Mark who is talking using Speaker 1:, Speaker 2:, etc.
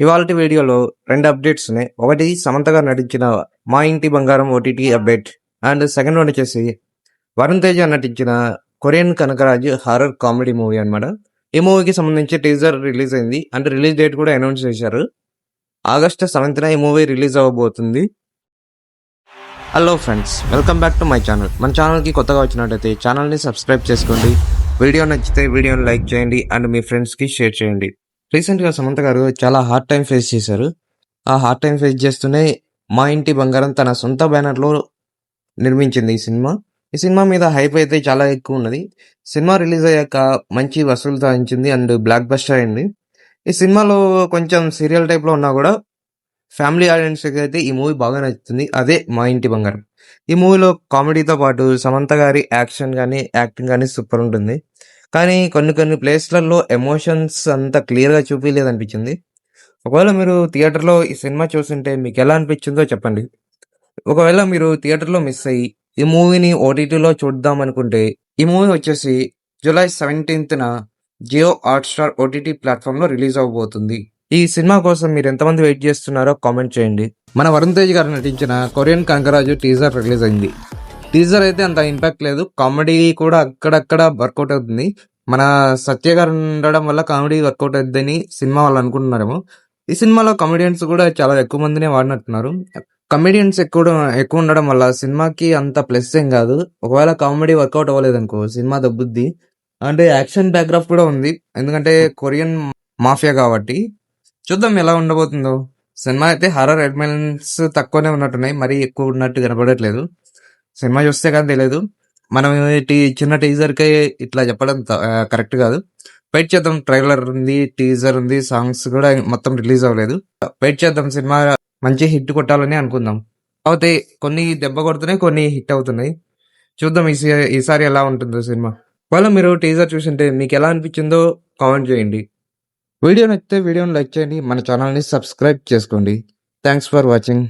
Speaker 1: ఇవాల్టి వీడియోలో 2 అప్డేట్స్ ఉన్నాయి. ఒకటి సమంత గారు నటించిన 'Maa Inti Bangaram' OTT update. And second one వచ్చేసి వరుణ్ తేజ నటించిన Korean Kanakaraju horror comedy movie అన్నమాట. ఈ మూవీకి సంబంధించి టీజర్ రిలీజ్ అయింది. అంటే రిలీజ్ డేట్ కూడా అనౌన్స్ చేశారు. ఆగస్టు 7న ఈ మూవీ రిలీజ్ అవ్వబోతుంది. Hello friends, welcome back to my channel. మన ఛానల్కి కొత్తగా వచ్చినట్టయితే ఛానల్ని సబ్స్క్రైబ్ చేసుకోండి. వీడియో నచ్చితే వీడియోని లైక్ చేయండి అండ్ మీ ఫ్రెండ్స్కి షేర్ చేయండి. రీసెంట్గా సమంత గారు చాలా హార్డ్ టైం ఫేస్ చేశారు. ఆ హార్డ్ టైం ఫేస్ చేస్తూనే 'మా ఇంటి బంగారం' తన సొంత బ్యానర్లో నిర్మించింది ఈ సినిమా. ఈ సినిమా మీద హైప్ అయితే చాలా ఎక్కువ ఉన్నది. సినిమా రిలీజ్ అయ్యాక మంచి వసూలు సాధించింది అండ్ బ్లాక్ బస్టర్ అయింది. ఈ సినిమాలో కొంచెం సీరియల్ టైప్లో ఉన్నా కూడా ఫ్యామిలీ ఆడియన్స్కి అయితే ఈ మూవీ బాగా నచ్చుతుంది. అదే 'మా ఇంటి బంగారం'. ఈ మూవీలో కామెడీతో పాటు సమంత గారి యాక్షన్ కానీ యాక్టింగ్ కానీ సూపర్ ఉంటుంది. కానీ కొన్ని ప్లేస్లలో ఎమోషన్స్ అంత క్లియర్గా చూపించలేదనిపించింది. ఒకవేళ మీరు థియేటర్లో ఈ సినిమా చూస్తుంటే మీకు ఎలా అనిపించిందో చెప్పండి. ఒకవేళ మీరు థియేటర్లో మిస్ అయ్యి ఈ మూవీని ఓటీటీలో చూద్దాం అనుకుంటే ఈ మూవీ వచ్చేసి జూలై 17న జియో హాట్‌స్టార్ ఓటీటీ ప్లాట్ఫామ్లో రిలీజ్ అవ్వబోతుంది. ఈ సినిమా కోసం మీరు ఎంతమంది వెయిట్ చేస్తున్నారో కామెంట్ చేయండి. మన వరుణ్ తేజ్ గారు నటించిన కొరియన్ కనకరాజు టీజర్ రిలీజ్ అయింది. టీజర్ అయితే అంత ఇంపాక్ట్ లేదు. కామెడీ కూడా అక్కడక్కడ వర్కౌట్ అవుతుంది. మన సత్య గారు ఉండడం వల్ల కామెడీ వర్కౌట్ అవుతుందని సినిమా వాళ్ళు అనుకుంటున్నారేమో. ఈ సినిమాలో కమెడియన్స్ కూడా చాలా ఎక్కువ మందినే వాడినట్టున్నారు. కమెడియన్స్ ఎక్కువ ఉండడం వల్ల సినిమాకి అంత ప్లస్ ఏం కాదు. ఒకవేళ కామెడీ వర్కౌట్ అవ్వలేదు అనుకో సినిమా దబ్బుద్ది. అంటే యాక్షన్ బ్యాక్గ్రాఫ్ కూడా ఉంది. ఎందుకంటే కొరియన్ మాఫియా కాబట్టి చూద్దాం ఎలా ఉండబోతుందో. సినిమా అయితే హారర్ ఎలిమెంట్స్ తక్కువనే ఉన్నట్టున్నాయి, మరీ ఎక్కువ ఉన్నట్టు కనపడట్లేదు. సినిమా చూస్తే కానీ తెలియదు. మనం చిన్న టీజర్కే ఇట్లా చెప్పడం కరెక్ట్ కాదు. వెయిట్ చేద్దాం. ట్రైలర్ ఉంది, టీజర్ ఉంది, సాంగ్స్ కూడా మొత్తం రిలీజ్ అవ్వలేదు. వెయిట్ చేద్దాం. సినిమా మంచి హిట్ కొట్టాలని అనుకుందాం. కాకపోతే కొన్ని దెబ్బ కొడుతున్నాయి, కొన్ని హిట్ అవుతున్నాయి. చూద్దాం ఈసారి ఎలా ఉంటుందో సినిమా. ఒకవేళ మీరు టీజర్ చూసింటే మీకు ఎలా అనిపించిందో కామెంట్ చేయండి. వీడియో నచ్చితే వీడియోని లైక్ చేయండి. మన ఛానల్ని సబ్స్క్రైబ్ చేసుకోండి. Thanks for watching.